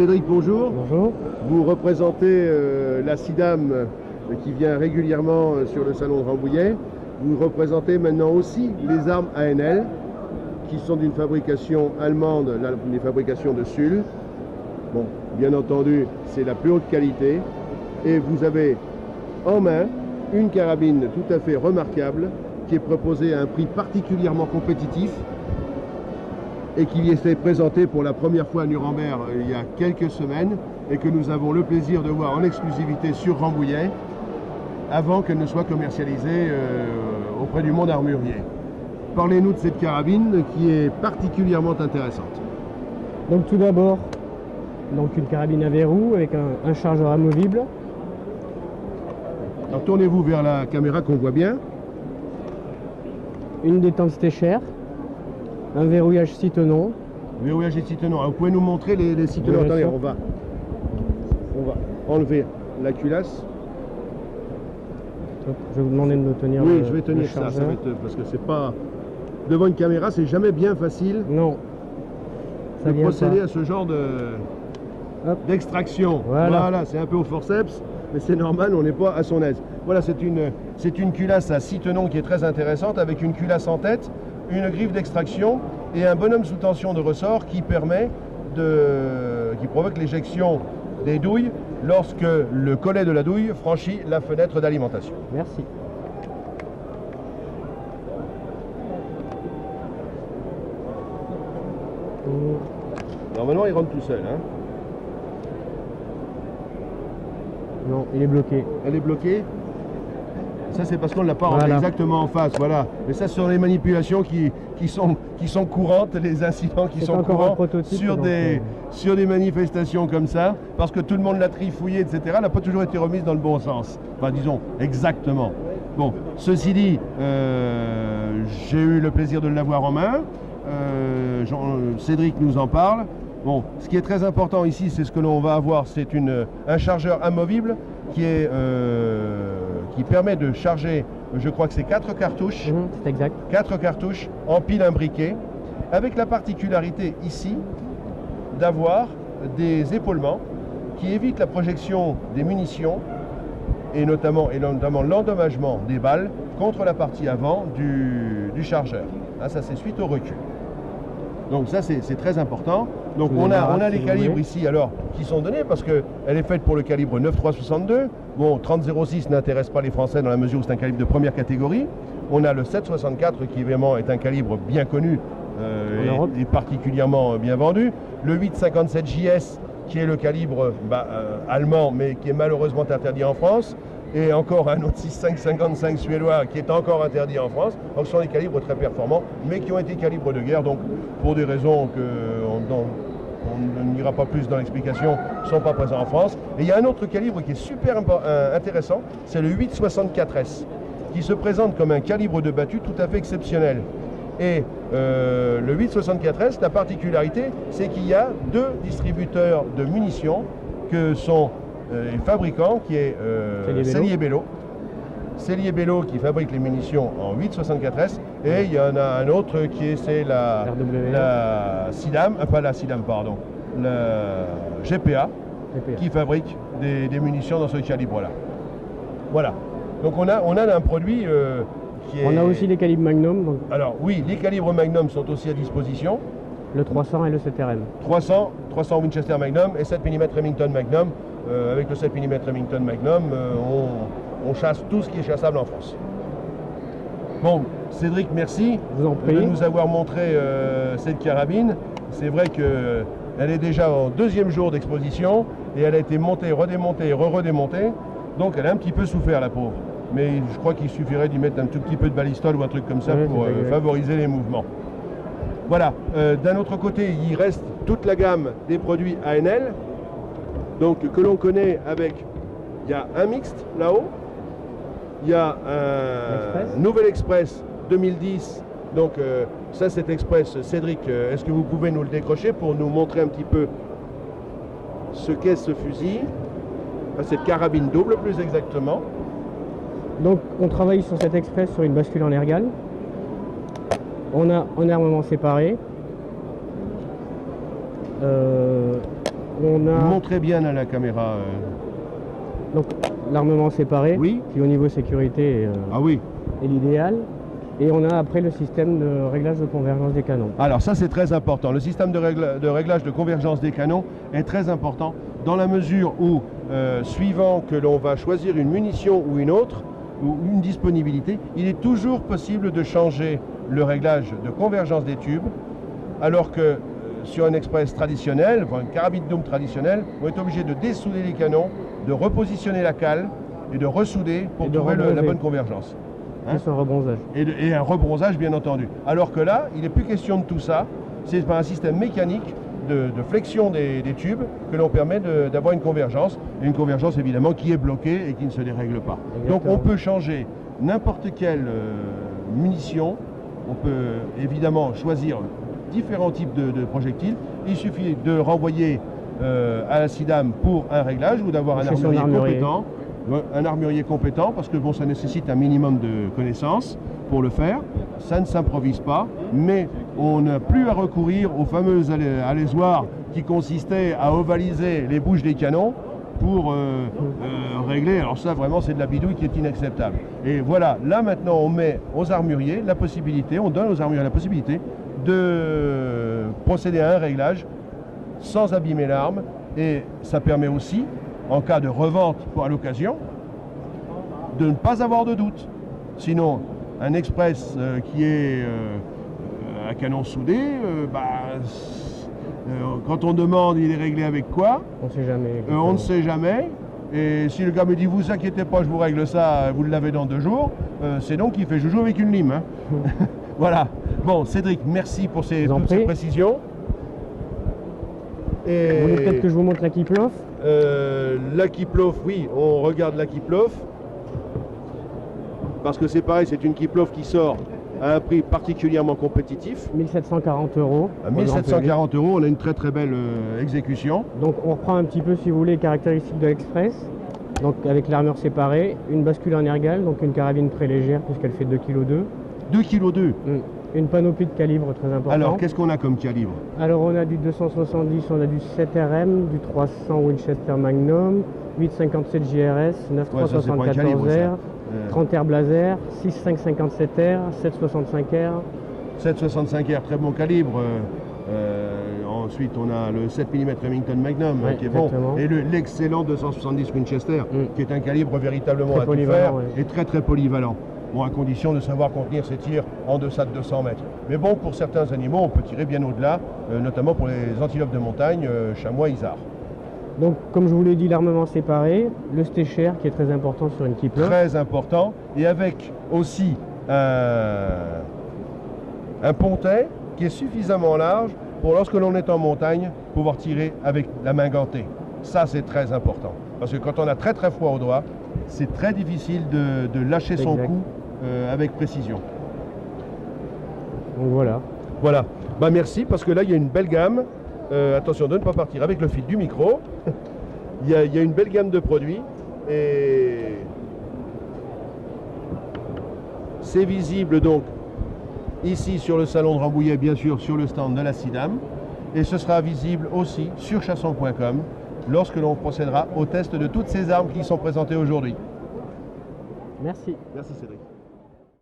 Cédric, bonjour. Bonjour. Vous représentez la CIDAM qui vient régulièrement sur le salon de Rambouillet. Vous représentez maintenant aussi les armes ANL qui sont d'une fabrication allemande, les fabrications de Sul. Bon, bien entendu, c'est la plus haute qualité. Et vous avez en main une carabine tout à fait remarquable qui est proposée à un prix particulièrement compétitif et qui était présenté pour la première fois à Nuremberg il y a quelques semaines et que nous avons le plaisir de voir en exclusivité sur Rambouillet avant qu'elle ne soit commercialisée auprès du monde armurier. Parlez-nous de cette carabine qui est particulièrement intéressante. Donc tout d'abord, une carabine à verrou avec un chargeur amovible. Alors tournez-vous vers la caméra qu'on voit bien. Une détente stéchère. Un verrouillage 6 tenons. Verrouillage et 6 tenons. Alors, vous pouvez nous montrer les 6 tenons. Attendez, on va enlever la culasse. Je vais vous demander de me tenir. Oui, je vais tenir ça va être, parce que c'est pas devant une caméra, c'est jamais bien facile. Non. De procéder à ce genre d'extraction. Voilà, c'est un peu au forceps, mais c'est normal, on n'est pas à son aise. Voilà, c'est une culasse à 6 tenons qui est très intéressante, avec une culasse en tête, une griffe d'extraction et un bonhomme sous tension de ressort qui provoque l'éjection des douilles lorsque le collet de la douille franchit la fenêtre d'alimentation. Merci. Normalement, il rentre tout seul. Hein. Non, il est bloqué. Elle est bloquée. Ça, c'est parce qu'on ne l'a pas rentré exactement en face. Voilà. Mais ça, ce sont les manipulations qui sont courantes, les incidents qui sont courants sur des manifestations comme ça, parce que tout le monde l'a trifouillé, etc. Elle n'a pas toujours été remise dans le bon sens. Enfin, disons, exactement. Bon, ceci dit, j'ai eu le plaisir de l'avoir en main. Cédric nous en parle. Bon, ce qui est très important ici, c'est ce que l'on va avoir, c'est un chargeur amovible qui permet de charger, je crois que c'est 4 cartouches. C'est exact. 4 cartouches en pile imbriquée, avec la particularité ici d'avoir des épaulements qui évitent la projection des munitions et notamment l'endommagement des balles contre la partie avant du chargeur. Hein, ça, c'est suite au recul. Donc ça, c'est très important. Donc on a les calibres ici alors qui sont donnés parce qu'elle est faite pour le calibre 9.362. Bon, 30.06 n'intéresse pas les Français dans la mesure où c'est un calibre de première catégorie. On a le 7.64 qui évidemment est un calibre bien connu et particulièrement bien vendu. Le 8.57 JS qui est le calibre allemand mais qui est malheureusement interdit en France. Et encore un autre 6.5 suédois qui est encore interdit en France. Donc ce sont des calibres très performants, mais qui ont été calibres de guerre, donc pour des raisons on n'ira pas plus dans l'explication, ne sont pas présents en France. Et il y a un autre calibre qui est super intéressant, c'est le 8.64S, qui se présente comme un calibre de battue tout à fait exceptionnel. Et le 8.64S, la particularité, c'est qu'il y a 2 distributeurs de munitions que sont les fabricants qui est Sellier-Bello. Sellier-Bello qui fabrique les munitions en 8.64S et il y en a un autre qui est la CIDAM, pas la CIDAM pardon, la GPA qui fabrique des munitions dans ce calibre-là. Voilà. Donc on a un produit qui est... On a aussi les calibres Magnum. Donc... Alors oui, les calibres Magnum sont aussi à disposition. Le 300 et le 7RM. 300 Winchester Magnum et 7 mm Remington Magnum. Avec le 7 mm Remington Magnum, on chasse tout ce qui est chassable en France. Bon, Cédric, merci de nous avoir montré cette carabine. C'est vrai qu'elle est déjà au 2e jour d'exposition et elle a été montée, redémontée, redémontée. Donc elle a un petit peu souffert, la pauvre. Mais je crois qu'il suffirait d'y mettre un tout petit peu de balistol ou un truc comme ça pour favoriser les mouvements. Voilà. D'un autre côté, il reste toute la gamme des produits ANL. Donc que l'on connaît avec, il y a un mixte là-haut, il y a un Nouvel Express 2010, donc ça cet Express, Cédric, est-ce que vous pouvez nous le décrocher pour nous montrer un petit peu ce qu'est ce fusil, cette carabine double plus exactement. Donc on travaille sur cet Express sur une bascule en ergal, on a un armement séparé. On a Montrez bien à la caméra. donc l'armement séparé, Oui. qui au niveau sécurité Ah oui. est l'idéal. Et on a après le système de réglage de convergence des canons. Alors ça c'est très important. Le système de réglage de convergence des canons est très important dans la mesure où, suivant que l'on va choisir une munition ou une autre, ou une disponibilité, il est toujours possible de changer le réglage de convergence des tubes, alors que sur un express traditionnel, enfin une carabine Doom traditionnelle, on est obligé de dessouder les canons, de repositionner la cale et de ressouder pour trouver la bonne convergence. Hein, un rebronzage. Et un rebronzage bien entendu. Alors que là, il n'est plus question de tout ça, c'est par un système mécanique de flexion des tubes que l'on permet d'avoir une convergence, et une convergence évidemment qui est bloquée et qui ne se dérègle pas. Exactement. Donc on peut changer n'importe quelle munition, on peut évidemment choisir différents types de projectiles, il suffit de renvoyer à la SIDAM pour un réglage ou d'avoir un armurier compétent. Un armurier compétent, parce que bon, ça nécessite un minimum de connaissances pour le faire. Ça ne s'improvise pas, mais on n'a plus à recourir aux fameux alésoirs qui consistaient à ovaliser les bouches des canons pour régler. Alors ça, vraiment, c'est de la bidouille qui est inacceptable. Et voilà, là maintenant, on met aux armuriers la possibilité, on donne aux armuriers la possibilité de procéder à un réglage sans abîmer l'arme, et ça permet aussi, en cas de revente à l'occasion, de ne pas avoir de doute. Sinon, un express qui est à canon soudé, quand on demande il est réglé avec quoi, on sait jamais. On ne sait jamais. Et si le gars me dit vous inquiétez pas, je vous règle ça, vous le lavez dans 2 jours, c'est donc qu'il fait joujou avec une lime. Hein. Voilà. Bon, Cédric, merci pour toutes ces précisions. Et vous voulez peut-être que je vous montre la Kiplof? La Kiplof, oui, on regarde la Kiplof. Parce que c'est pareil, c'est une Kiplof qui sort à un prix particulièrement compétitif. 1740 €. À 1740 €, on a une très très belle exécution. Donc on reprend un petit peu, si vous voulez, les caractéristiques de l'Express. Donc avec l'armure séparée, une bascule en ergal, donc une carabine très légère puisqu'elle fait 2,2 kg. 2,2 kg. Une panoplie de calibre très important. Alors qu'est-ce qu'on a comme calibre? Alors on a du 270, on a du 7RM, du 300 Winchester Magnum, 857 JRS, 9374R, 30R Blazer, 6557R, 765R. 765R, très bon calibre. Ensuite, on a le 7 mm Remington Magnum, qui est exactement bon, et l'excellent 270 Winchester, qui est un calibre véritablement à tout faire, et très très polyvalent. Bon, à condition de savoir contenir ses tirs en deçà de 200 mètres. Mais bon, pour certains animaux, on peut tirer bien au-delà, notamment pour les antilopes de montagne, chamois, isards. Donc, comme je vous l'ai dit, l'armement séparé, le stécher qui est très important sur une Kiplof. Très important, et avec aussi un pontet qui est suffisamment large pour, lorsque l'on est en montagne, pouvoir tirer avec la main gantée. Ça, c'est très important. Parce que quand on a très très froid au doigt, c'est très difficile de lâcher son coup avec précision. Donc voilà. Voilà. Bah merci, parce que là, il y a une belle gamme. Attention de ne pas partir avec le fil du micro. Il y a une belle gamme de produits. Et c'est visible donc ici sur le salon de Rambouillet, bien sûr sur le stand de la SIDAM. Et ce sera visible aussi sur chasson.com lorsque l'on procédera au test de toutes ces armes qui sont présentées aujourd'hui. Merci. Merci Cédric.